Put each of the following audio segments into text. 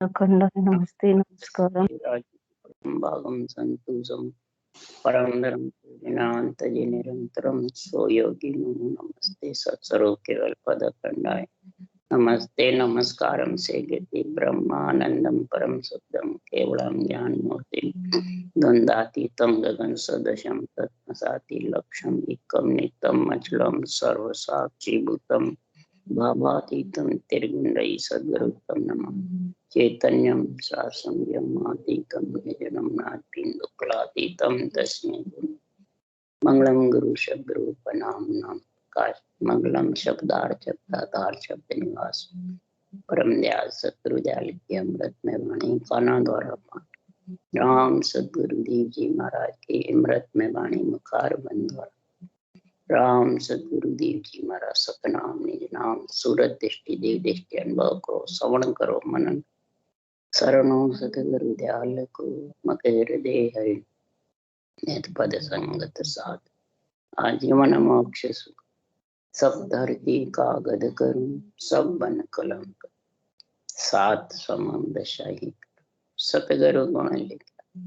अखंड नमस्ते नमस्कार भागम संतुषम परम धर्म निरंतरम सो योगी नमस्ते सत्स्वरूप केवल पद खंडाय नमस्ते नमस्कारम से गति ब्रह्मानंदम परम शुद्धम केवलम ज्ञान मूर्ति द्वंद्वातीतम गगन सदृशम तत्मसाति लक्ष्यम एकम नित्यम अचलम सर्व साक्षी भूतम भावातीतम तिर्गुंडई सद्गुरुतम नमः चैतन्यम सासंयमातीतम निजनम नादबिंदुक्लातीतम तस्मै मंगलम गुरु सद्गुरु प्रणाम नाम काश मंगलम शब्दार्थ दातार शब्द निवास परम दयाल सतगुरु दयाल की अमृत में वाणी काना द्वारा राम सद्गुरु देव जी महाराज की अमृत में वाणी मुखार बंद द्वारा राम सदगुरु देव जी महाराज सतनाम निज नाम सूरत दृष्टि देव दृष्टि अनुभव करो श्रवण करो मनन शरणों सतगुरु दयाल को मकर हृदय हरि नित पद संगत साथ आजीवन मोक्ष सुख सब धरती कागद करूं सब बन कलंक सात समम दशाही सतगुरु गुण लिखा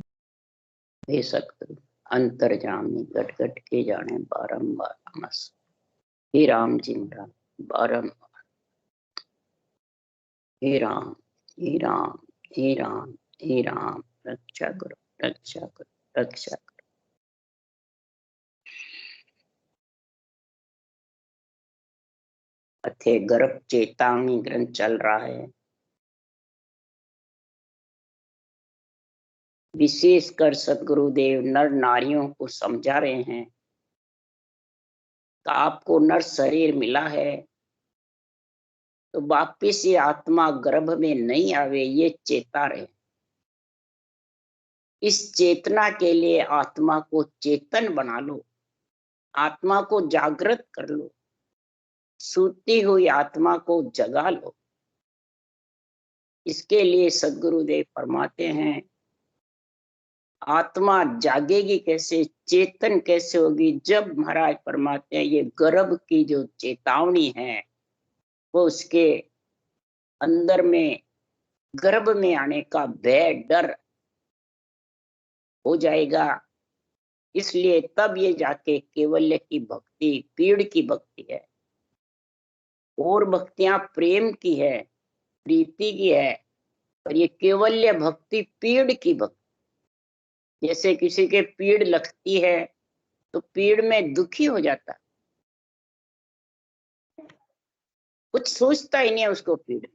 हे सतगुरु अंतर्जामी घट घट के जाने बारंबार नमस् हे राम जी महाराज बारंबार हे राम हे राम हे राम हे राम रक्षा करो रक्षा करो रक्षा करो। अथे गर्भ चेतावनी ग्रंथ चल रहा है, विशेषकर सदगुरुदेव नर नारियों को समझा रहे हैं तो आपको नर शरीर मिला है तो वापिस ये आत्मा गर्भ में नहीं आवे, ये चेता रहे। इस चेतना के लिए आत्मा को चेतन बना लो, आत्मा को जागृत कर लो, सूती हुई आत्मा को जगा लो। इसके लिए सदगुरुदेव फरमाते हैं आत्मा जागेगी कैसे, चेतन कैसे होगी, जब महाराज फरमाते हैं ये गर्भ की जो चेतावनी है वो उसके अंदर में गर्भ में आने का भय डर हो जाएगा। इसलिए तब ये जाके केवल्य की भक्ति पीड़ की भक्ति है, और भक्तियां प्रेम की है, प्रीति की है, और ये केवल्य भक्ति पीड़ की भक्ति। जैसे किसी के पीड़ लगती है तो पीड़ में दुखी हो जाता, कुछ सोचता ही नहीं है उसको पीड़,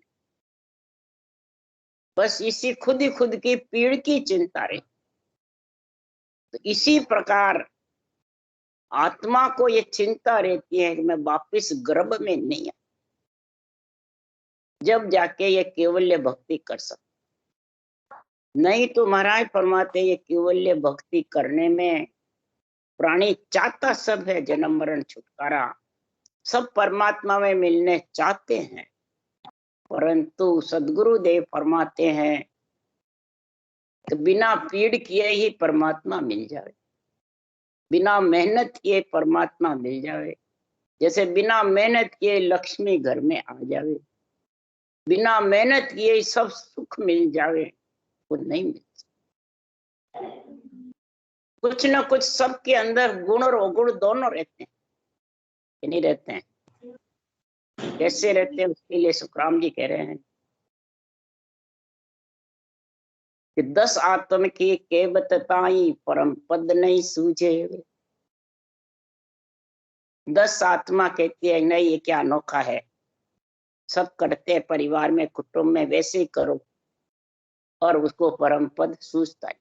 बस इसी खुद ही खुद की पीड़ की चिंता रहे। तो इसी प्रकार आत्मा को ये चिंता रहती है कि मैं वापिस गर्भ में नहीं आ, जब जाके ये केवल्य भक्ति कर सकता। नहीं तो महाराज फरमाते ये केवल्य भक्ति करने में प्राणी चाहता सब है, जन्म मरण छुटकारा, सब परमात्मा में मिलने चाहते हैं, परंतु सदगुरुदेव फरमाते हैं कि बिना पीड़ किए ही परमात्मा मिल जाए, बिना मेहनत किए परमात्मा मिल जाए। जैसे बिना मेहनत किए लक्ष्मी घर में आ जावे, बिना मेहनत किए सब सुख मिल जावे, वो नहीं मिल सकता। कुछ न कुछ सबके अंदर गुण और अवगुण दोनों रहते हैं कि नहीं रहते हैं? कैसे रहते हैं उसके लिए सुखराम जी कह रहे हैं कि 10 आत्म की केवत ताई परम पद नहीं सूझे। 10 आत्मा कहती है नहीं ये क्या अनोखा है, सब करते हैं परिवार में कुटुंब में वैसे ही करो, और उसको परम पद सूझता है।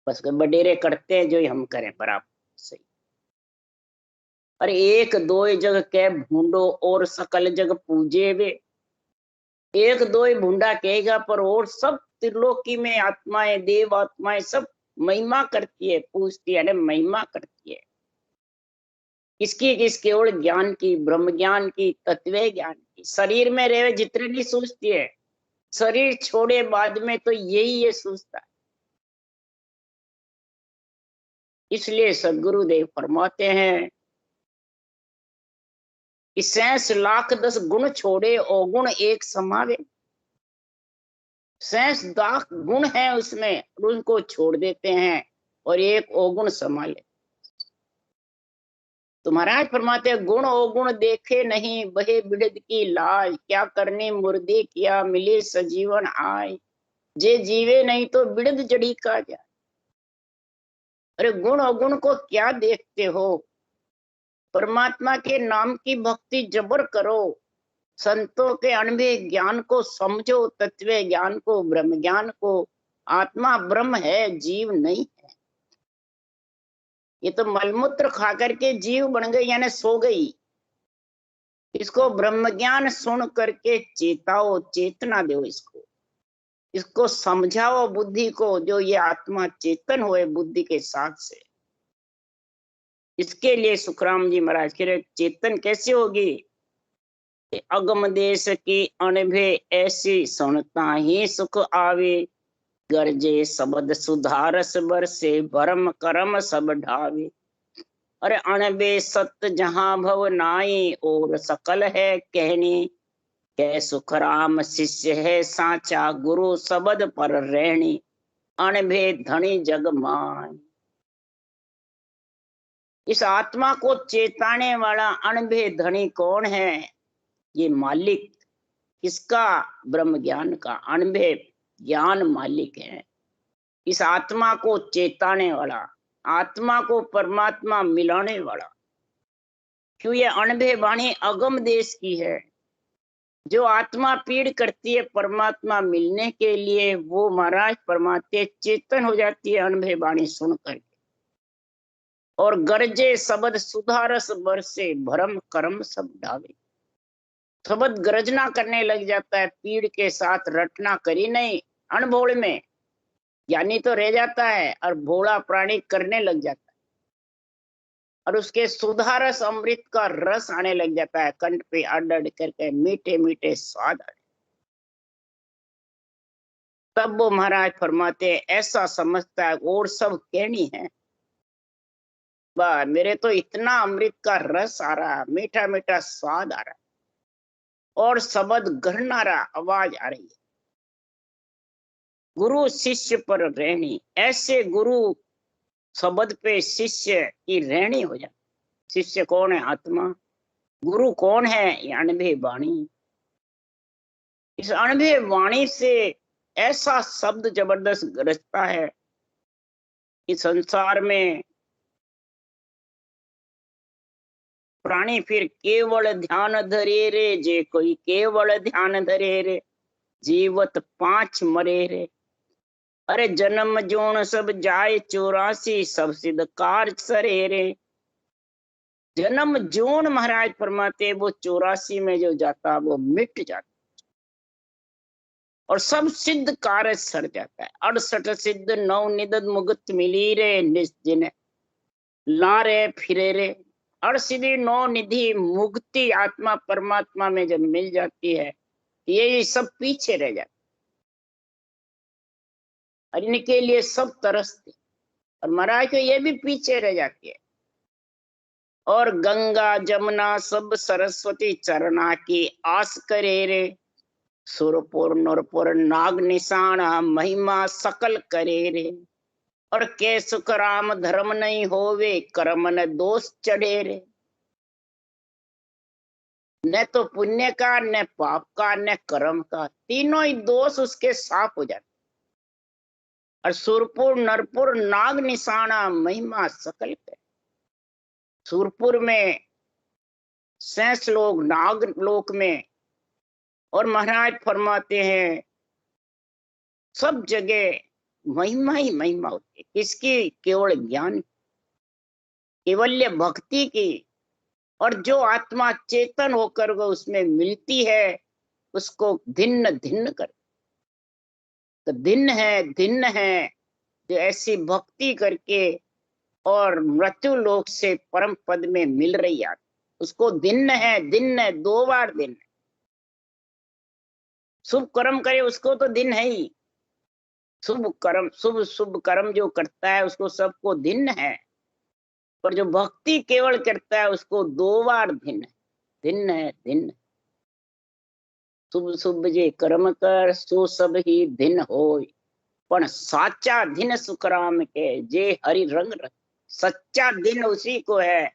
बस बडेरे करते हैं जो हम करें बराबर सही। अरे एक दो जग के भूंडो और सकल जग पूजे वे, एक दो ही भूंडा कहेगा पर और सब त्रिलोकी में आत्माएं देव आत्माएं सब महिमा करती है, पूजती है, महिमा करती है। किसकी केवल ज्ञान की, ब्रह्म ज्ञान की, तत्व ज्ञान की। शरीर में रहे जितने नहीं सोचती है, शरीर छोड़े बाद में तो यही ये सोचता है। इसलिए सदगुरुदेव फरमाते हैं कि 66 लाख 10 गुण छोड़े और गुण एक समावे। शेष दाख गुण है उसमें, उनको छोड़ देते हैं और एक अवगुण संभाले। तो महाराज फरमाते हैं, गुण अवगुण देखे नहीं, बहे बिड़द की लाज, क्या करने मुर्दे किया मिले सजीवन आय, जे जीवे नहीं तो बिड़द जड़ी का जाए। अरे गुण अवगुण को क्या देखते हो, परमात्मा के नाम की भक्ति जबर करो, संतों के अनुभव ज्ञान को समझो, तत्व ज्ञान को, ब्रह्म ज्ञान को। आत्मा ब्रह्म है, जीव नहीं है। ये तो मलमूत्र खा करके जीव बन गई, यानी सो गई। इसको ब्रह्म ज्ञान सुन करके चेताओ, चेतना दो इसको, इसको समझाओ बुद्धि को, जो ये आत्मा चेतन हुए बुद्धि के साथ से। इसके लिए सुखराम जी महाराज कह रहे, चेतन कैसे होगी? अगम देश की अणभे ऐसी सुनता ही सुख आवे, गरजे शब्द सुधारस बरसे, भरम करम सब ढावे। अरे अणबे सत्य जहां भव नाई, और सकल है कहनी, कै सुख राम शिष्य है साचा, गुरु शब्द पर रहनी, अणभे धनी जग मान। इस आत्मा को चेताने वाला अणभे धनी कौन है? ये मालिक, किसका? ब्रह्म ज्ञान का अणभे ज्ञान मालिक है। इस आत्मा को चेताने वाला, आत्मा को परमात्मा मिलाने वाला। क्यों? ये अणभे वाणी अगम देश की है। जो आत्मा पीड़ करती है परमात्मा मिलने के लिए, वो महाराज परमात्मा चेतन हो जाती है अणभे वाणी सुन करके। और गरजे शब्द सुधारस बरसे, भरम कर्म सब ढावे। शब्द गरजना करने लग जाता है, पीड़ के साथ रटना करी नहीं, अनभोल में ज्ञानी तो रह जाता है और भोला प्राणी करने लग जाता है, और उसके सुधारस अमृत का रस आने लग जाता है, कंठ पे अड़ अड़ करके मीठे मीठे स्वाद आने। तब वो महाराज फरमाते ऐसा समझता है और सब कहनी है, वाह मेरे तो इतना अमृत का रस आ रहा है, मीठा मीठा स्वाद आ रहा है, और शब्द गहनारा आवाज आ रही है। गुरु शिष्य पर रहनी, ऐसे गुरु शब्द पे शिष्य की रहनी हो जाती। शिष्य कौन है? आत्मा। गुरु कौन है? ये अणभे वाणी। इस अणभे वाणी से ऐसा शब्द जबरदस्त रचता है इस संसार में प्राणी फिर केवल ध्यान धरे रे, जे कोई केवल ध्यान धरे रे, जीवत 5 मरे रे। अरे जन्म जोन सब जाए 84, सब सिद्ध कार्य सरे रे। जन्म जोन महाराज फरमाते वो 84 में जो जाता वो मिट जाता, और सब सिद्ध कार्य सर जाता है। 68 सिद्ध 9 निदद मुगत मिली रे, निश्चिन ला रे फिरे रे। 68 9 निधि मुक्ति आत्मा परमात्मा में जब मिल जाती है, ये सब पीछे रह जाते, और इनके लिए सब तरसते, और महाराज को ये भी पीछे रह जाती है। और गंगा जमुना सब सरस्वती चरना की आस करे रे, सुरपुर नरपुर नाग निशाना महिमा सकल करे रे। और के सुख राम धर्म नहीं होवे, कर्म न दोष चढ़े रे। न तो पुण्य का, न पाप का, न कर्म का, तीनों ही दोष उसके साफ हो जाते। और सुरपुर नरपुर नाग निशाना महिमा सकल करे। सुरपुर में 6 लोग, नाग लोक में, और महाराज फरमाते हैं सब जगह महिमा ही महिमा होती है। किसकी? केवल ज्ञान, केवल्य भक्ति की। और जो आत्मा चेतन होकर वो उसमें मिलती है, उसको धिन्न धिन्न कर, तो धिन्न है जो ऐसी भक्ति करके और मृत्यु लोक से परम पद में मिल रही है, उसको धिन्न है। 2 बार दिन है। शुभ कर्म करे उसको तो दिन है ही, शुभ कर्म शुभ कर्म जो करता है उसको सबको धिन्न है, पर जो भक्ति केवल करता है उसको 2 बार धिन्न है, धिन्न है, धिन्न। शुभ शुभ जे कर्म कर सो सब ही दिन होय, पण साचा दिन सुखराम के जे हरि रंग रख। सच्चा दिन उसी को है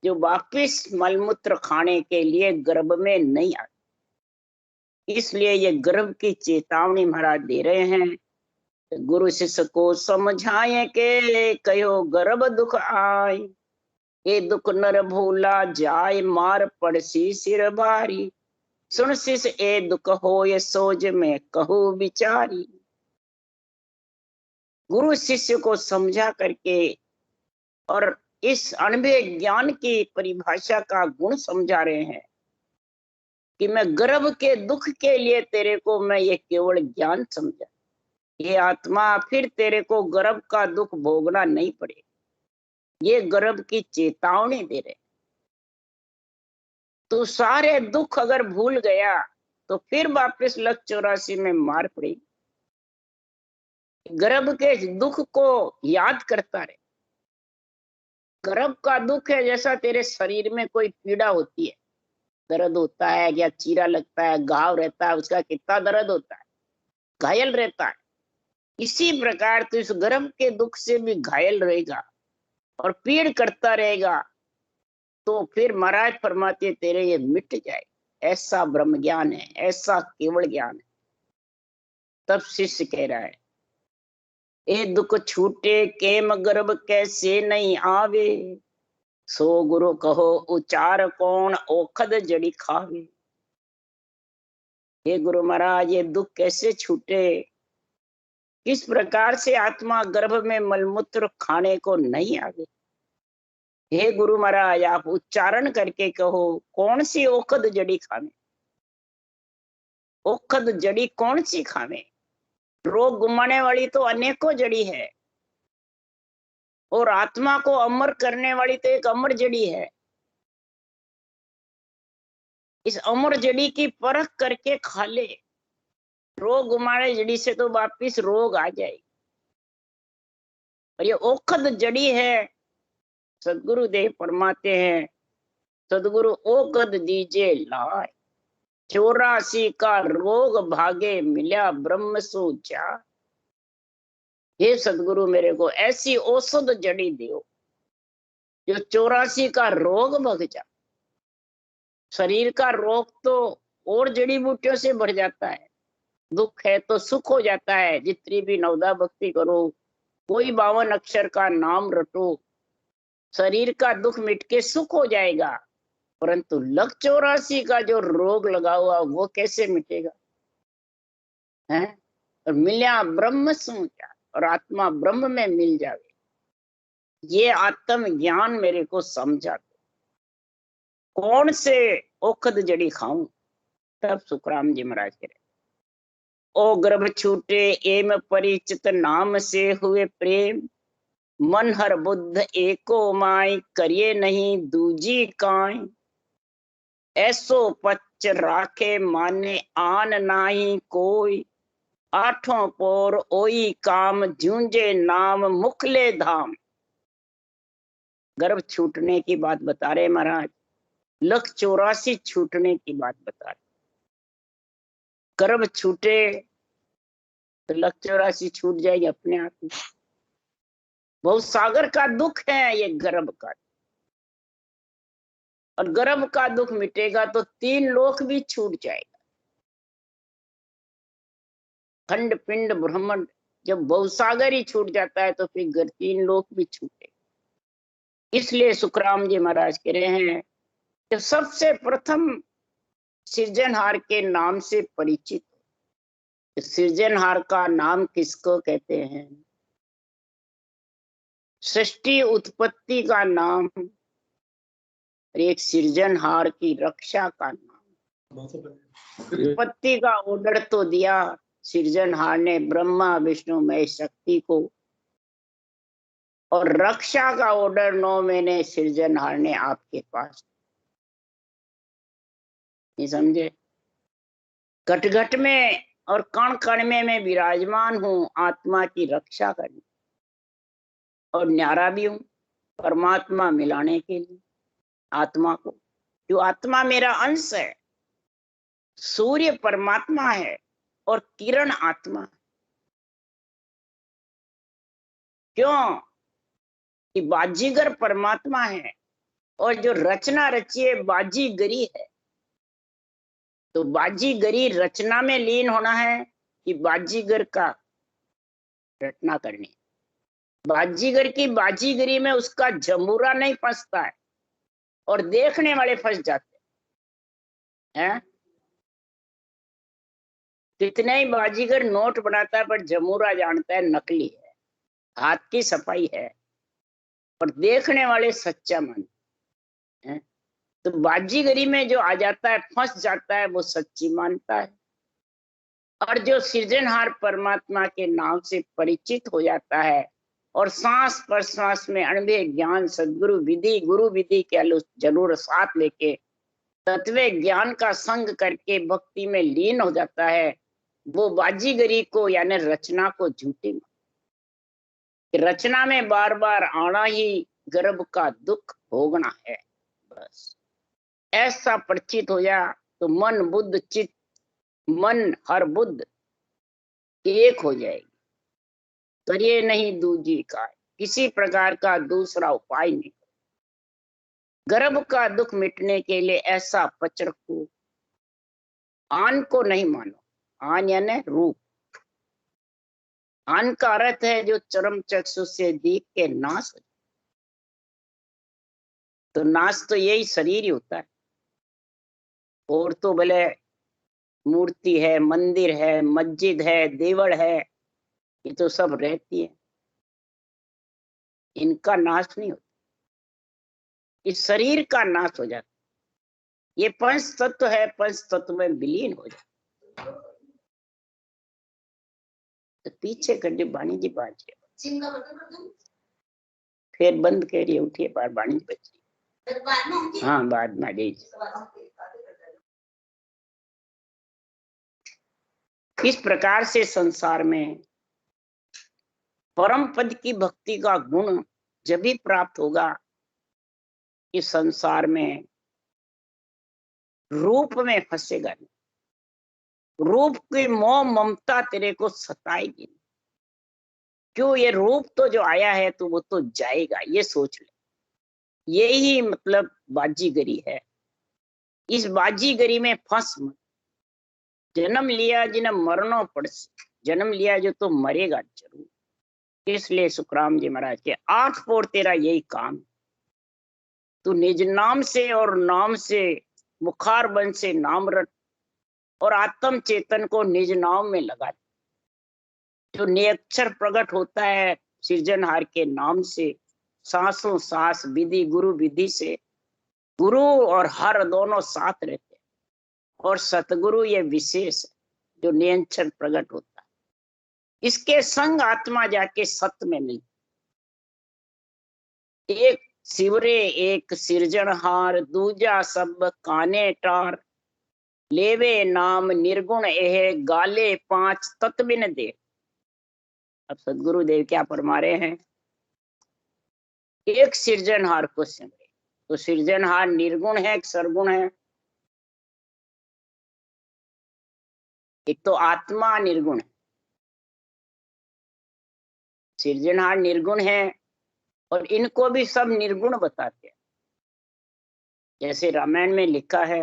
जो वापिस मलमूत्र खाने के लिए गर्भ में नहीं आते। इसलिए ये गर्भ की चेतावनी महाराज दे रहे हैं। गुरु शिष्य को समझाए के कहो गर्भ दुख आए, ये दुख नर भूला जाय मार पड़सी सिर भारी। सुन शिष्य ए दुख हो ये सोच में कहूँ विचारी। गुरु शिष्य को समझा करके और इस अनुभव ज्ञान की परिभाषा का गुण समझा रहे हैं कि मैं गर्भ के दुख के लिए तेरे को मैं ये केवल ज्ञान समझा, ये आत्मा फिर तेरे को गर्भ का दुख भोगना नहीं पड़ेगा। ये गर्भ की चेतावनी दे रहे। तो सारे दुख अगर भूल गया तो फिर वापस लक्ष्य 84 में मार पड़ेगी। गर्भ के दुख को याद करता रहे। गर्भ का दुख है जैसा तेरे शरीर में कोई पीड़ा होती है, दर्द होता है या चीरा लगता है, घाव रहता है, उसका कितना दर्द होता है, घायल रहता है। इसी प्रकार तो इस गर्भ के दुख से भी घायल रहेगा और पीड़ करता रहेगा, तो फिर महाराज फरमाते तेरे ये मिट जाए। ऐसा ब्रह्म ज्ञान है, ऐसा केवल ज्ञान है। तब शिष्य कह रहा है ए दुख छूटे केम गर्भ कैसे नहीं आवे, सो गुरु कहो उचार कौन ओखद जड़ी खावे। हे गुरु महाराज ये दुख कैसे छूटे, किस प्रकार से आत्मा गर्भ में मलमूत्र खाने को नहीं आवे। हे गुरु महाराज आप उच्चारण करके कहो कौन सी ओखद जड़ी खावे। ओखद जड़ी कौन सी खावे। रोग गुमाने वाली तो अनेकों जड़ी है और आत्मा को अमर करने वाली तो एक अमर जड़ी है। इस अमर जड़ी की परख करके खा ले। रोग गुमाने जड़ी से तो वापिस रोग आ जाएगी। और ये ओखद जड़ी है। सदगुरु देव फरमाते हैं सदगुरु ओखद दीजे लाए, 84 का रोग भागे मिला ब्रह्म सूचा। हे सदगुरु मेरे को ऐसी औषध जड़ी दो जो 84 का रोग भग जा। शरीर का रोग तो और जड़ी बूटियों से बढ़ जाता है, दुख है तो सुख हो जाता है। जितनी भी नवदा भक्ति करो, कोई 52 अक्षर का नाम रटो, शरीर का दुख मिट के सुख हो जाएगा। परंतु लक्ष्य 84 का जो रोग लगा हुआ वो कैसे मिटेगा है। और मिल्या ब्रह्म सूचा, और आत्मा ब्रह्म में मिल जावे। ये आत्म ज्ञान मेरे को समझा दो। कौन से ओखद जड़ी खाऊं। तब सुखराम जी महाराज कह रहे ओ गर्भ छूटे एम परिचित नाम से हुए प्रेम, मन हर बुद्ध एको माय करिए नहीं दूजी काय। ऐसो पच राखे माने आन नाही कोई, आठों पोर ओई काम जूंजे नाम मुखले धाम। गर्भ छूटने की बात बता रहे महाराज, लक्ष्य 84 छूटने की बात बता रहे। गर्भ छूटे तो लक्ष्य 84 छूट जाएगी अपने आप ही। बहुत सागर का दुख है ये गर्भ का, और गर्भ का दुख मिटेगा तो 3 लोक भी छूट जाएगा। खंड पिंड ब्रह्मांड जब बहुसागर ही छूट जाता है तो फिर 3 लोक भी छूटे। इसलिए सुखराम जी महाराज कह रहे हैं कि सबसे प्रथम सृजनहार के नाम से परिचित। सृजनहार का नाम किसको कहते हैं। सृष्टि उत्पत्ति का नाम, एक सृजनहार की रक्षा का नाम। उत्पत्ति का ऑर्डर तो दिया सृजनहार ने ब्रह्मा विष्णु महेश शक्ति को, और रक्षा का ऑर्डर 9 महीने सृजनहार ने आपके पास। नहीं समझे। घट घट में और कण कण में मैं विराजमान हूं आत्मा की रक्षा करने, और न्यारा भी हूं परमात्मा मिलाने के लिए आत्मा को। जो आत्मा मेरा अंश है, सूर्य परमात्मा है और किरण आत्मा। क्यों? कि बाजीगर परमात्मा है और जो रचना रची है बाजीगरी है। तो बाजीगरी रचना में लीन होना है कि बाजीगर का रचना करनी है। बाजीगर की बाजीगरी में उसका जमूरा नहीं फंसता है और देखने वाले फंस जाते हैं। कितने ही बाजीगर नोट बनाता है पर जमूरा जानता है नकली है, हाथ की सफाई है, और देखने वाले सच्चा मानते हैं। तो बाजीगरी में जो आ जाता है, फंस जाता है, वो सच्ची मानता है। और जो सृजनहार परमात्मा के नाम से परिचित हो जाता है और सांस प्रश्वास में अणुभेय ज्ञान सदगुरु विधि गुरु विधि के जरूर साथ लेके तत्व ज्ञान का संग करके भक्ति में लीन हो जाता है, वो बाजीगरी को यानी रचना को झूठी रचना में बार बार आना ही गर्भ का दुख भोगना है। बस ऐसा परिचित हो जा तो मन बुद्ध चित्त, मन हर बुद्ध एक हो जाएगी। करिए नहीं दूजी का, किसी प्रकार का दूसरा उपाय नहीं। गर्भ का दुख मिटने के लिए ऐसा पच रखो, आन को नहीं मानो। आन यानी रूप। आन का अर्थ है जो चरम चक्षु से देख के नाश हो। तो नाश तो यही शरीर ही होता है। और तो भले मूर्ति है, मंदिर है, मस्जिद है, देवड़ है, ये तो सब रहती है, इनका नाश नहीं होता। इस शरीर का नाश हो जाता। ये पंच तत्व है, पंच तत्व में विलीन हो जाता। तो पीछे कर बाणी जी बाज फिर बंद करिए, उठिए, बार बाणी जी बची। हाँ बाद में गई। इस प्रकार से संसार में परम पद की भक्ति का गुण जब भी प्राप्त होगा, इस संसार में रूप में फंसेगा नहीं। रूप की मोह ममता तेरे को सताएगी। क्यों? ये रूप तो जो आया है तो वो तो जाएगा, ये सोच ले। यही मतलब बाजीगरी है। इस बाजीगरी में फंस मत। जन्म लिया जिन्हें मरना पड़, जन्म लिया जो तो मरेगा जरूर। इसलिए सुखराम जी महाराज के 8 पोर तेरा यही काम। तू निज नाम से और नाम से मुखार बन से नाम रट और आत्म चेतन को निज नाम में लगा। जो निरक्षर प्रकट होता है सृजनहार के नाम से, सांसों सांस विधि गुरु विधि से। गुरु और हर दोनों साथ रहते हैं और सतगुरु ये विशेष है जो निरक्षर प्रकट होता है। इसके संग आत्मा जाके सत्य में मिलती। एक शिवरे एक सिरजनहार, दूजा सब काने टार। लेवे नाम निर्गुण एह, गाले 5 तत्विन दे। अब सदगुरु देव क्या फरमा रहे हैं? एक सृजनहार को सिमरे। तो सृजनहार निर्गुण है कि सरगुण है? एक तो आत्मा निर्गुण है, सृजनहार निर्गुण है, और इनको भी सब निर्गुण बताते हैं। जैसे रामायण में लिखा है,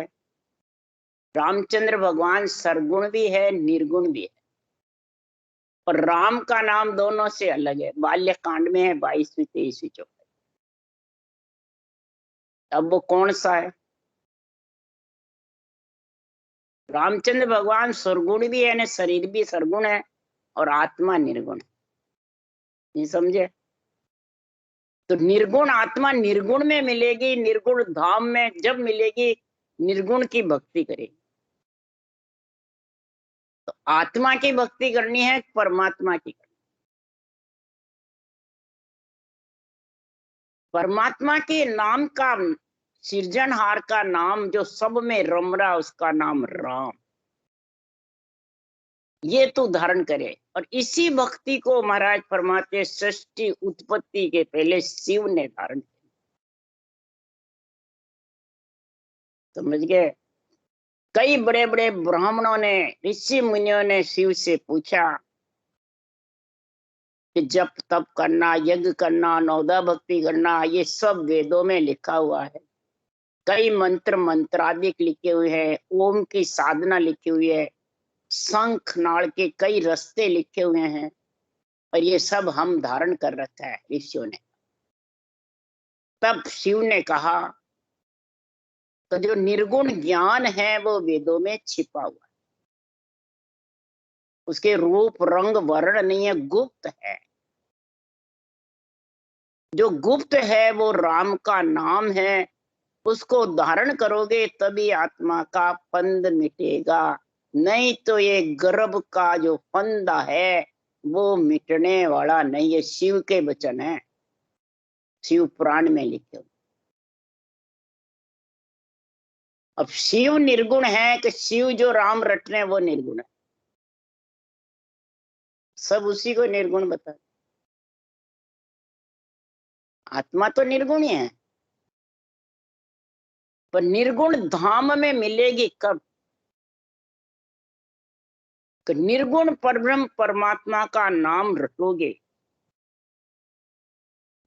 रामचंद्र भगवान सरगुण भी है, निर्गुण भी है। और राम का नाम दोनों से अलग है। बाल्य कांड में है 22वीं 23वीं चौपाई। अब वो कौन सा है? रामचंद्र भगवान सरगुण भी है, शरीर भी सरगुण है और आत्मा निर्गुण है। नहीं समझे? तो निर्गुण आत्मा निर्गुण में मिलेगी, निर्गुण धाम में जब मिलेगी, निर्गुण की भक्ति करेगी। तो आत्मा की भक्ति करनी है, परमात्मा की करनी। परमात्मा के नाम का, सृजनहार का नाम जो सब में रम रहा, उसका नाम राम। ये तू धारण करे। और इसी भक्ति को महाराज फरमाते, सृष्टि उत्पत्ति के पहले शिव ने धारण किया। समझ गए? कई बड़े बड़े ब्राह्मणों ने, ऋषि मुनियों ने शिव से पूछा कि जप तप करना, यज्ञ करना, नवदा भक्ति करना, ये सब वेदों में लिखा हुआ है। कई मंत्र मंत्रादिक लिखे हुए हैं, ओम की साधना लिखी हुई है, शंख नाड़ के कई रास्ते लिखे हुए हैं, और ये सब हम धारण कर रखा है ऋषियों ने। तब शिव ने कहा तो जो निर्गुण ज्ञान है वो वेदों में छिपा हुआ है, उसके रूप रंग वर्ण नहीं है, गुप्त है। जो गुप्त है वो राम का नाम है, उसको धारण करोगे तभी आत्मा का फंद मिटेगा, नहीं तो ये गर्भ का जो फंदा है वो मिटने वाला नहीं है। शिव के वचन है, शिव पुराण में लिखे हुए। अब शिव निर्गुण है कि शिव जो राम रटने वो निर्गुण है, सब उसी को निर्गुण बता। आत्मा तो निर्गुण ही है, पर निर्गुण धाम में मिलेगी कब? कि निर्गुण परब्रह्म परमात्मा का नाम रटोगे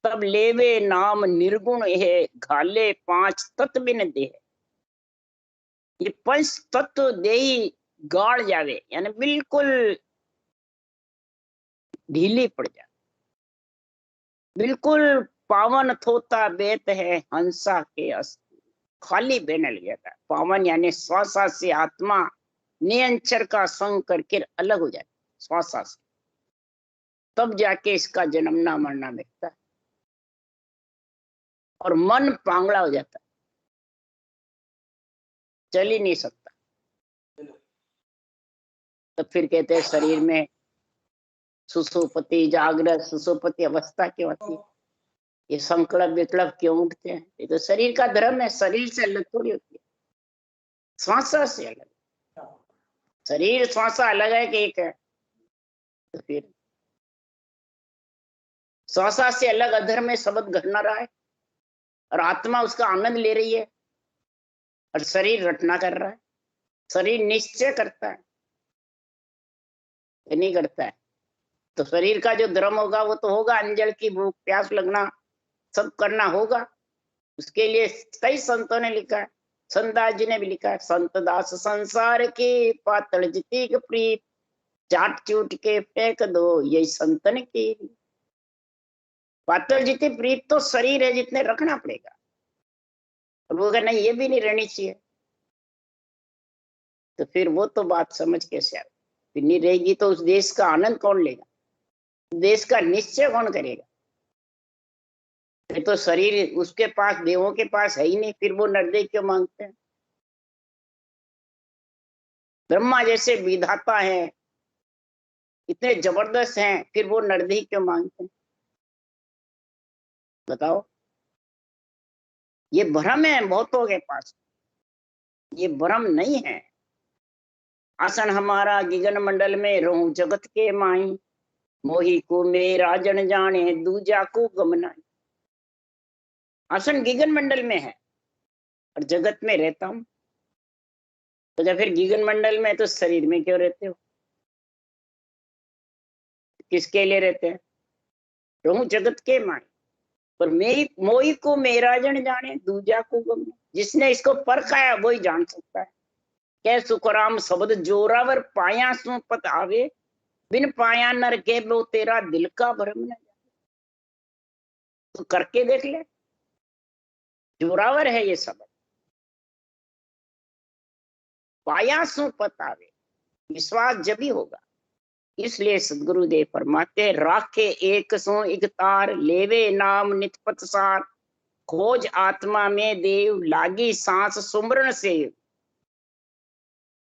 तब लेवे नाम निर्गुण है, घाले पांच तत्व बिन दे। ये पंच तत्व दे ही गाड़ जावे, यानी बिल्कुल ढीली पड़ जाए, बिल्कुल पावन थोता बेत है हंसा के अस्थि, खाली बहने लग जाता है। पावन यानी श्वासा से आत्मा नियंचर का संग करके अलग हो जाती है श्वासा से, तब जाके इसका जन्मना मरना मिटता है और मन पांगड़ा हो जाता है, चल ही नहीं सकता। तो फिर कहते हैं शरीर में सुसुपति जागृत सुसुपति अवस्था क्यों आती है, ये संकल्प विकल्प क्यों उठते हैं? ये तो शरीर का धर्म है, शरीर से अलग थोड़ी होती है, श्वासा से अलग। शरीर श्वासा अलग है कि एक है? तो फिर श्वासा से अलग अधर में शब्द घटना रहा है और आत्मा उसका आनंद ले रही है, और शरीर रटना कर रहा है। शरीर निश्चय करता है या नहीं करता है? तो शरीर का जो धर्म होगा वो तो होगा, अंजल की भूख प्यास लगना सब करना होगा। उसके लिए कई संतों ने लिखा है, संतदास जी ने भी लिखा है, संत दास संसार के पातल जिती प्रीत, चाट चूट के फेंक दो यही संतन की। पातल जितनी प्रीत तो शरीर है जितने रखना पड़ेगा, और वो अगर नहीं ये भी नहीं रहनी चाहिए, तो फिर वो तो बात समझ कैसे आए? फिर नहीं रहेगी तो उस देश का आनंद कौन लेगा, देश का निश्चय कौन करेगा? ये तो शरीर उसके पास, देवों के पास है ही नहीं, फिर वो नरदेव क्यों मांगते हैं? ब्रह्मा जैसे विधाता हैं, इतने जबरदस्त हैं, फिर वो नरदेव क्यों मांगते हैं? बताओ। ये भ्रम है बहुतों के पास, ये भ्रम नहीं है। आसन हमारा गगन मंडल में रहूं जगत के माई, मोही को मेरा जन जाने दूजा को गमनाई। आसन गगन मंडल में है और जगत में रहता हूं, तो जब फिर गगन मंडल में तो शरीर में क्यों रहते हो? किसके लिए रहते हैं? रहूं जगत के माई, पर मेरी मोही को मेरा जन जाने दूजा को गमनाई। जिसने इसको परखा है वही जान सकता है। कै सुखराम शब्द जोरावर पाया सु पत आवे, बिन पाया नर के वो तेरा दिल का भ्रम न जाए। तो करके देख ले, जोरावर है ये शब्द, पाया सु पत आवे, विश्वास जब ही होगा। इसलिए सदगुरुदेव फरमाते राखे एक सो एक तार, लेवे नाम नित पत सार, खोज आत्मा में देव लागी सांस सुमरण से।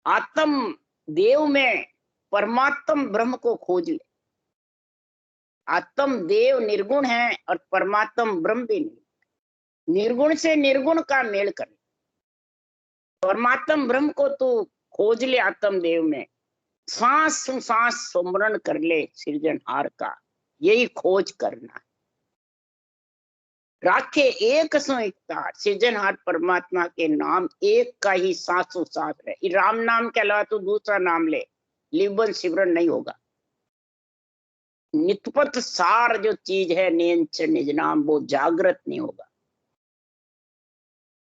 आत्म देव में परमात्म ब्रह्म को खोज ले। आत्म देव निर्गुण है और परमात्म ब्रह्म भी नहीं। निर्गुण से निर्गुण का मेल कर, परमात्म ब्रह्म को तू खोज ले आत्म देव में, सांस सांस सुमरण कर ले सृजनहार का, यही खोज करना है। राखे एक सो इकतार, सृजनहार परमात्मा के नाम एक का ही सासों साथ रहे। राम नाम के अलावा तो दूसरा नाम ले, लिबन सिमरन नहीं होगा। नितपत सार जो चीज है नियंच निज नाम, वो जागृत नहीं होगा।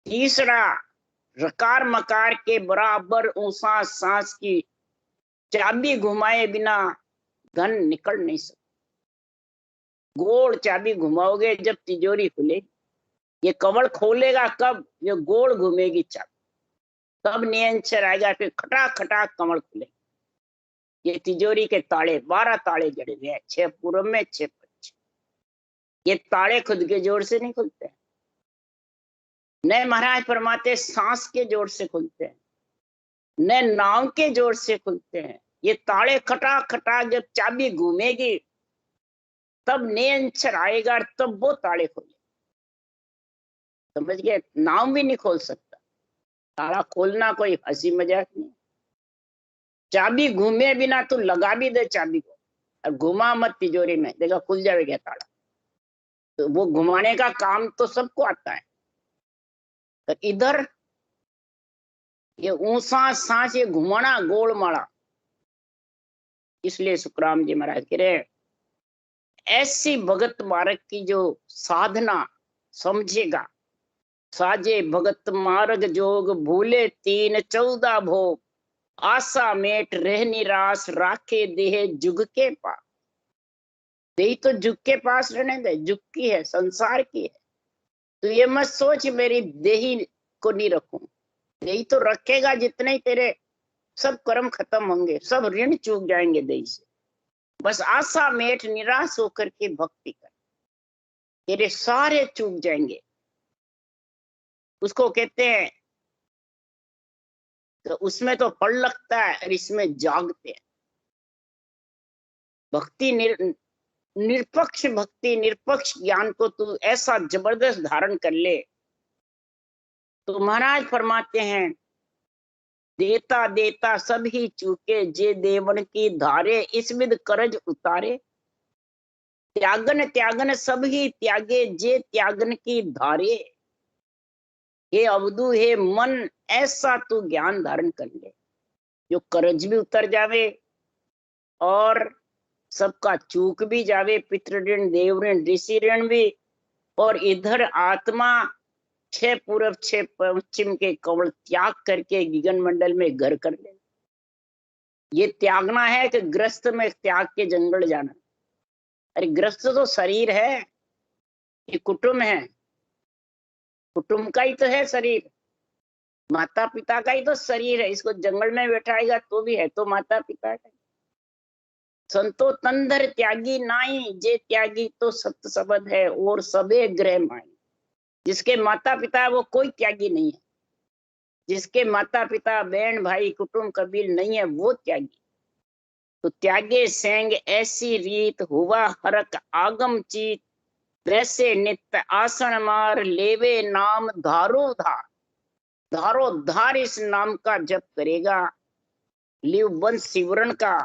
तीसरा, रकार मकार के बराबर ऊंसा सांस की चाबी घुमाए बिना धन निकल नहीं सकता। गोल चाबी घुमाओगे जब तिजोरी खुलेगी। ये कमल खोलेगा कब? ये गोल घूमेगी चाबी, तब नियंचर आएगा, फिर खटाक खटाक कमल खुलेगा। ये तिजोरी के ताले 12 ताले जड़े हुए हैं, 6 पूर्व में 6 पश्चिम। ये ताले खुद के जोर से नहीं खुलते हैं, न महाराज परमाते सांस के जोर से खुलते हैं, न नाव के जोर से खुलते हैं। ये ताले खटाक खटाक जब चाबी घूमेगी तब नियंचर आएगा, तब वो ताले खोले। समझ गए? नाव भी नहीं खोल सकता। ताला खोलना कोई हंसी मजाक नहीं। चाबी घूमे बिना तू लगा भी दे चाबी को और घुमा मत तिजोरी में, देखा खुल जाएगा ताला। तो वो घुमाने का काम तो सबको आता है। तो इधर ये ऊंसा सांस, ये घुमाना गोल माड़ा। इसलिए सुखराम जी महाराज कह रहे, ऐसी भगत मार्ग की जो साधना समझेगा, साजे भगत मार्ग जोग भूले 3 14 भोग, आशा मेट रह निराश राखे देह जुग के पास। देही तो जुग के पास रहने दे, जुग की है, संसार की है। तो ये मत सोच मेरी देही को नहीं रखूं। देही तो रखेगा जितने ही तेरे सब कर्म खत्म होंगे, सब ऋण चूक जाएंगे देही से। बस आशा मेट निराश होकर के भक्ति कर, तेरे सारे चूक जाएंगे। उसको कहते हैं, तो उसमें तो फल लगता है और इसमें जागते हैं। भक्ति निरपक्ष भक्ति, निरपक्ष ज्ञान को तू ऐसा जबरदस्त धारण कर ले तो महाराज फरमाते हैं, देता देता सब ही चूके, जे देवन की धारे इस विध करज उतारे। त्यागन त्यागन सब ही त्यागे, जे त्यागन की धारे। हे अवधू, हे मन, ऐसा तू ज्ञान धारण कर ले जो करज भी उतर जावे और सबका चूक भी जावे, पितृ ऋण, देव ऋण, ऋषि ऋण भी। और इधर आत्मा 6 पूर्व 6 पश्चिम के कवल त्याग करके गगन मंडल में घर कर ले। ये त्यागना है कि ग्रस्त में त्याग के जंगल जाना? अरे ग्रस्त तो शरीर है, ये कुटुंब है, कुटुंब का ही तो है शरीर, माता पिता का ही तो शरीर है। इसको जंगल में बैठाएगा तो भी है तो माता पिता का। संतो तंधर त्यागी नाई, जे त्यागी तो सत्य शब्द है और सबे ग्रह माई। जिसके माता पिता है वो कोई त्यागी नहीं है, जिसके माता पिता बहन भाई कुटुंब कबील नहीं है वो त्यागी। तो त्यागे सेंग ऐसी रीत, हुआ हरक आगम चीत, वैसे नित्य आसन मार, लेवे नाम धारो धार। धारो धार इस नाम का जप करेगा, लिव वंश सिमरन का,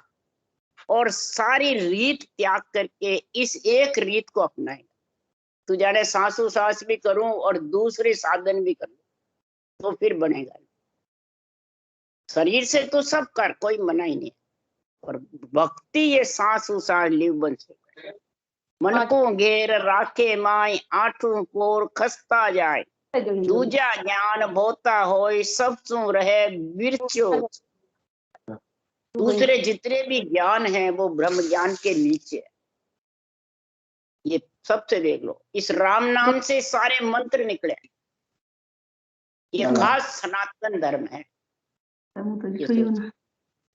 और सारी रीत त्याग करके इस एक रीत को अपनाएगा। तू जाने सांसों सांस भी करूं और दूसरे साधन भी करूं तो फिर बनेगा। शरीर से तो सब कर, कोई मना ही नहीं, और भक्ति ये सांसों सांस लिव बन से मन को घेर राखे माय, आठों पोर खसता जाए, दूजा ज्ञान भोता होय, सब सु रहे बिरचो। दूसरे जितने भी ज्ञान हैं वो ब्रह्म ज्ञान के नीचे है। ये सबसे देख लो, इस राम नाम से सारे मंत्र निकले। ये खास सनातन धर्म है।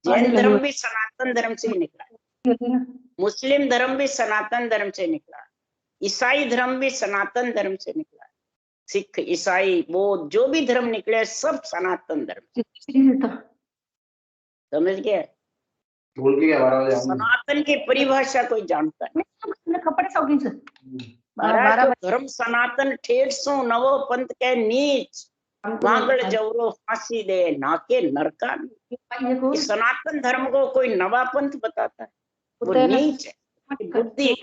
जैन धर्म भी सनातन धर्म से ही निकला, मुस्लिम धर्म भी सनातन धर्म से निकला, ईसाई धर्म भी सनातन धर्म से निकला, सिख ईसाई बौद्ध जो भी धर्म निकले सब सनातन धर्म। समझ गया? सनातन की परिभाषा कोई जानता नहीं। धर्म सनातन ठेठ सो नवो पंथ के नीच, मांगल जवरो फांसी दे नाके नरका। सनातन धर्म को कोई नवा पंथ बताता है वो नीच है, बुद्धि।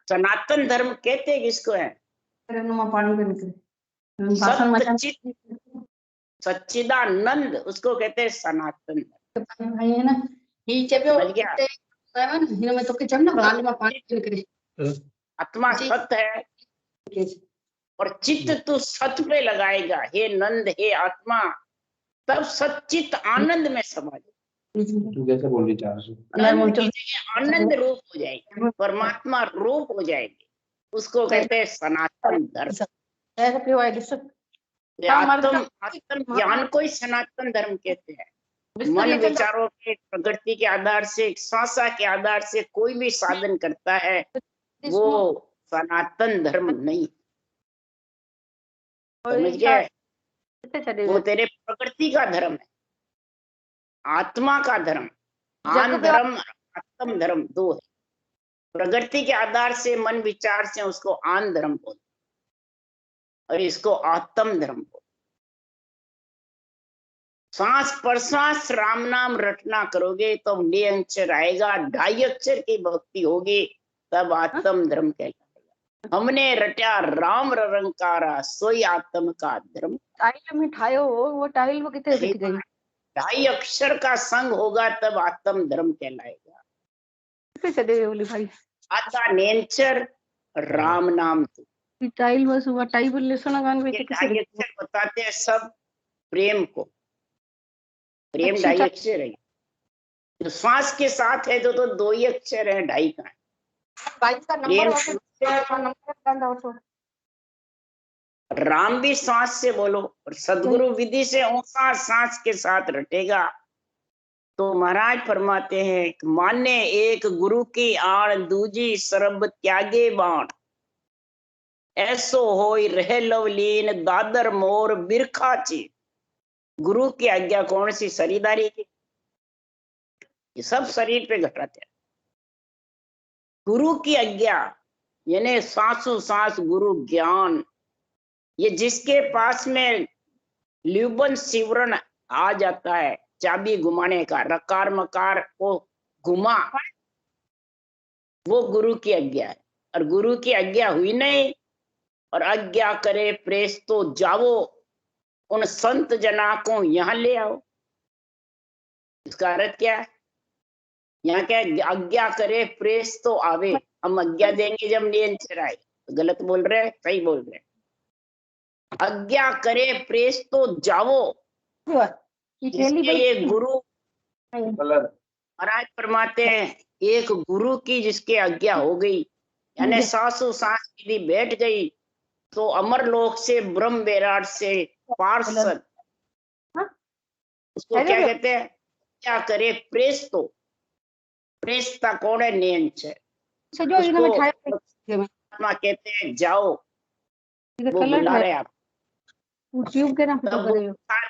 सनातन धर्म कहते किसको है? सत्य चित सच्चिदानंद, उसको कहते हैं सनातन धर्म। समझ गया? आत्मा सत्य है और चित्त तू सत्य पे लगाएगा, हे नंद हे आत्मा, तब सच्चित आनंद में समा तू कैसे बोल रही 400? नंद की जगह आनंद रूप हो जाएगी, परमात्मा रूप हो जाएगी, उसको कहते हैं सनातन धर्म। आत्म आत्म ज्ञान को ही सनातन धर्म कहते हैं। मन विचारों के प्रगति के आधार से, श्वासा के आधार से कोई भी साधन करता है, वो सनातन धर्म नहीं। समझ गए? वो तेरे प्रकृति का धर्म है, आत्मा का धर्म। आन धर्म आत्म धर्म दो है। प्रकृति के आधार से, मन विचार से उसको आन धर्म बोल और इसको आत्म धर्म बोल। सांस प्रश्वास राम नाम रटना करोगे तो निरंतर आएगा, 2.5 अक्षर की भक्ति होगी, तब आत्म धर्म कहलाएगा। हमने रटा राम रंकारा, सोई आत्म का धर्म। टाइल में ठायो वो टाइल वो कितने बिक गई? 2.5 अक्षर का संग होगा तब आत्म धर्म कहलाएगा। चले बोली भाई आता नेचर राम नाम तू। टाइल बस हुआ टाइल बोले सुना गान में किसे 2.5 अक्षर बताते हैं सब प्रेम को। प्रेम 2.5 अक्षर है। तो श्वास के साथ है तो 2 ही अक्षर है, 2.5 का है। राम भी श्वास से बोलो और सदगुरु विधि से ओंकार सांस के साथ रटेगा। तो महाराज फरमाते हैं, माने एक गुरु की आण, दूजी सरब त्यागे बाण, ऐसो होई रहे लवलीन, दादर मोर बिरखा ची। गुरु की आज्ञा कौन सी? शरीरदारी की। ये सब शरीर पे घटाते हैं। गुरु की आज्ञा यानी सांसों सांस गुरु ज्ञान। ये जिसके पास में ल्यूबन सिवरण आ जाता है, चाबी घुमाने का, रकार मकार को घुमा, वो गुरु की आज्ञा है। और गुरु की आज्ञा हुई नहीं और आज्ञा करे प्रेस तो जाओ, उन संत जना को यहाँ ले आओ। इसका अर्थ क्या है? यहाँ क्या है? आज्ञा करे प्रेस तो आवे। हम आज्ञा देंगे जब नियंत्रण आए। गलत बोल रहे हैं, सही बोल रहे हैं। आज्ञा करे प्रेस तो जाओ। ये गुरु महाराज फरमाते हैं, एक गुरु की जिसके आज्ञा हो गई, यानी सासु सांस विधि बैठ गई, तो अमरलोक से ब्रह्म विराट से पार्षद, उसको क्या कहते हैं? क्या करे प्रेस तो। प्रेसता कौन है? नेंच है। उसको कहते हैं जाओ, वो बुला रहे आप।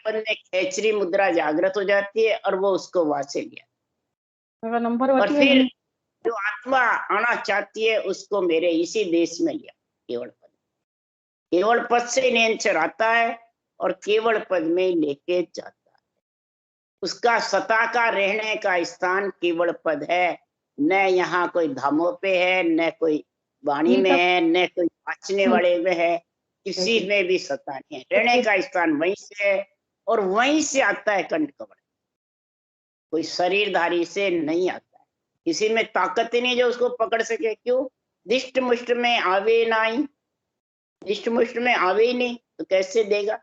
बनने खेचरी मुद्रा जागृत हो जाती है और वो उसको वहां से लिया। और फिर जो आत्मा आना चाहती है उसको मेरे इसी देश में लिया। केवल पद, केवल पद से नेंचर आता है और केवल पद में लेके जाता है। उसका सता का रहने का स्थान केवल पद है। न यहाँ कोई धामों पे है, न कोई वाणी में है, न कोई वाचने वाले में है, किसी में भी सत्ता नहीं है। रहने का स्थान वहीं से है और वहीं से आता है कंठ कवड़। कोई शरीरधारी से नहीं आता है। किसी में ताकत ही नहीं जो उसको पकड़ सके। क्यों? दिष्ट मुष्ट में आवे नहीं, दिष्ट मुष्ट में आवे ही नहीं तो कैसे देगा?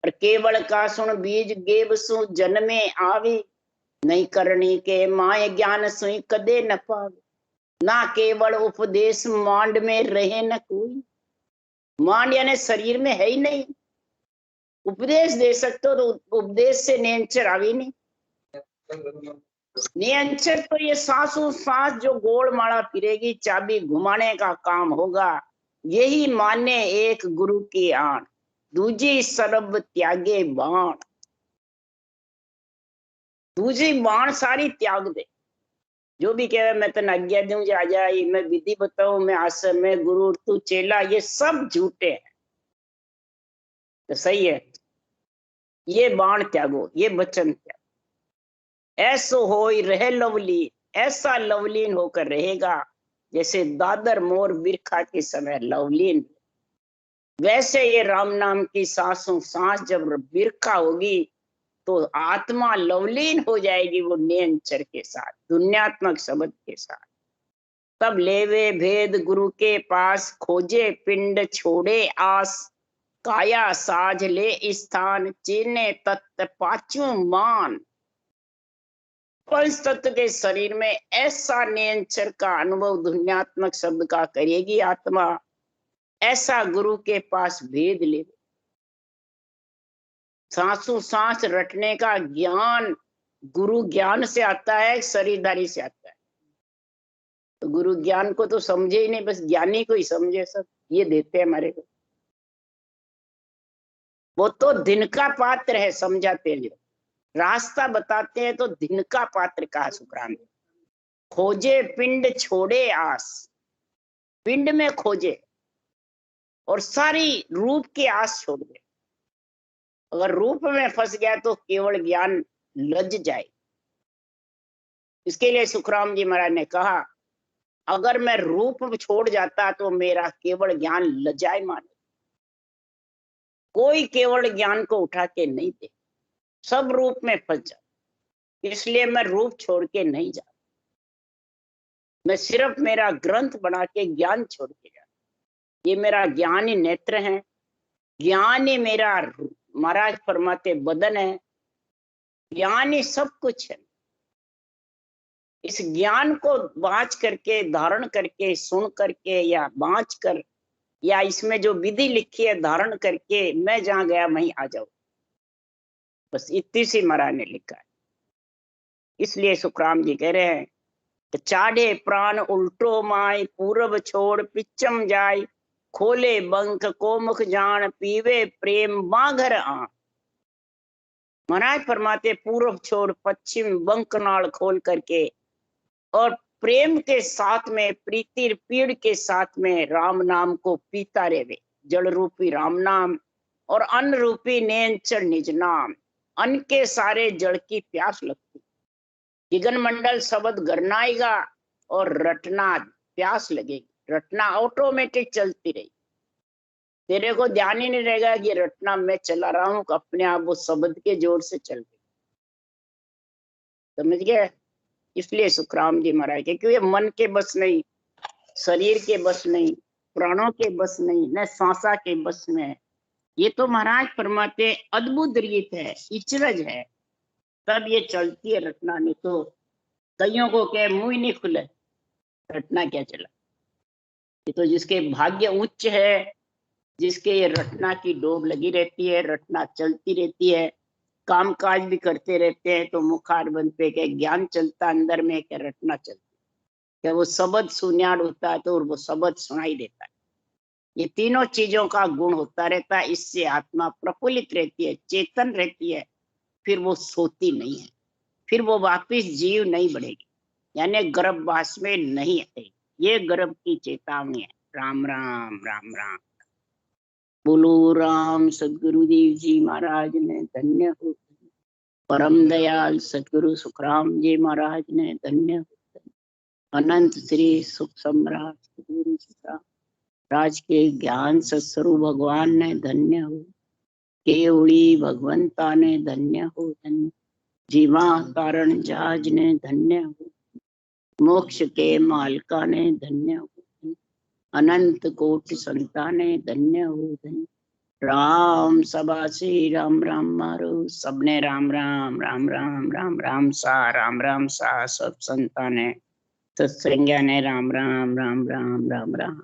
और केवल का सुन बीज गेब सु जन्मे आवे, नहीं करनी के माय ज्ञान सुई कदे न पावे। ना केवल उपदेश मांड में रहे न कोई। मांड यानी शरीर में है ही नहीं। उपदेश दे सकते हो तो उपदेश से नियंत्रण आवी नहीं। नियंत्रण तो ये सांसों सांस जो गोल माला फिरेगी, चाबी घुमाने का काम होगा। यही माने एक गुरु की आण, दूजी सर्ब त्यागे बाण। दूसरी बाण सारी त्याग दे। जो भी कहे मैं तेन आज्ञा दूं जा जाई, मैं विधि बताऊं, मैं आश्रम में गुरु तू चेला, ये सब झूठे हैं। तो सही है, ये बाण त्यागो, ये वचन त्यागो। ऐसो होई रहे लवलीन, ऐसा लवलीन होकर रहेगा जैसे दादर मोर बिरखा के समय लवलीन, वैसे ये राम नाम की सांसों सांस जब बिरखा होगी तो आत्मा लवलीन हो जाएगी वो नियंचर के साथ, दुनियात्मक शब्द के साथ। तब लेवे भेद गुरु के पास, खोजे पिंड छोड़े आस, काया साझ ले स्थान, चीने तत्व पाचू मान। पंच तत्व के शरीर में ऐसा नियंचर का अनुभव दुनियात्मक शब्द का करेगी आत्मा, ऐसा गुरु के पास भेद ले। सांसों सांस रटने का ज्ञान गुरु ज्ञान से आता है, शरीरधारी से आता है। तो गुरु ज्ञान को तो समझे ही नहीं, बस ज्ञानी को ही समझे सब, ये देते हैं हमारे को। वो तो दिन का पात्र है, समझाते हैं, जो रास्ता बताते हैं तो दिन का पात्र कहा सुखराम। खोजे पिंड छोड़े आस, पिंड में खोजे और सारी रूप की आस छोड़ दे। अगर रूप में फंस गया तो केवल ज्ञान लज जाए। इसके लिए सुखराम जी महाराज ने कहा, अगर मैं रूप छोड़ जाता तो मेरा केवल ज्ञान लजाए माने। कोई केवल ज्ञान को उठा के नहीं दे, सब रूप में फंस जा। इसलिए मैं रूप छोड़ के नहीं जा, मैं सिर्फ मेरा ग्रंथ बना के ज्ञान छोड़ के जा। ये मेरा ज्ञान ही नेत्र है, ज्ञान ही मेरा महाराज फरमाते बदन है, ज्ञान ही सब कुछ है। इस ज्ञान को बाँच करके, धारण करके, सुन करके या बाँच कर, या इसमें जो विधि लिखी है धारण करके, मैं जहां गया वहीं आ जाऊं, बस इतनी सी महाराज ने लिखा है। इसलिए सुखराम जी कह रहे हैं, चाढ़े प्राण उल्टो माय, पूरब छोड़ पिचम जाय, खोले बंक को मुख जान, पीवे प्रेम माघर आ। महाराज फरमाते पूर्व छोड़ पश्चिम बंक नाल खोल करके, और प्रेम के साथ में, प्रीति पीड़ के साथ में राम नाम को पीता रेवे। जल रूपी राम नाम और अन्न रूपी नेंचर निज नाम, अन्न के सारे जल की प्यास लगती। जिगन मंडल शब्द गरनाएगा और रटना प्यास लगेगी, रटना ऑटोमेटिक चलती रही। तेरे को ध्यान ही नहीं रहेगा कि रटना मैं चला रहा हूं, अपने आप वो शब्द के जोर से चल रही। समझ गए? इसलिए सुखराम जी महाराज के, क्योंकि मन के बस नहीं, शरीर के बस नहीं, प्राणों के बस नहीं, न सांसा के बस में है। ये तो महाराज फरमाते अद्भुत रीत है, इचरज है, तब ये चलती है रटना। नहीं तो कईयों को क्या मुंह ही नहीं खुले, रटना क्या चला। ये तो जिसके भाग्य उच्च है, जिसके ये रटना की डोब लगी रहती है, रटना चलती रहती है, काम काज भी करते रहते हैं, तो मुखार बंद पे के ज्ञान चलता अंदर में, क्या रटना चलती, क्या वो शब्द सुन्याड़ होता है तो वो शब्द सुनाई देता है। ये तीनों चीजों का गुण होता रहता है, इससे आत्मा प्रफुल्लित रहती है, चेतन रहती है, फिर वो सोती नहीं है, फिर वो वापिस जीव नहीं बढ़ेगी, यानी गर्भवास में नहीं आएगी। ये गर्भ की चेतावनी है। राम राम राम राम। बोलो राम सदगुरुदेव जी महाराज ने धन्य हो, परम दयाल सदगुरु सुखराम जी महाराज ने धन्य हो, अनंत श्री सुख सम्राट सदगुरु सुखराम राज के ज्ञान सत्स्वरूप भगवान ने धन्य हो, केवड़ी भगवंता ने धन्य हो, धन्य जीवा कारण जहाज ने धन्य हो, मोक्ष के मालका ने धन्य हो, अनंत कोटि संताने धन्य हो, धन्य राम सभा से राम राम मारो, सबने राम राम राम राम राम राम सा सब संताने सत्संज्ञा ने राम राम राम राम राम राम।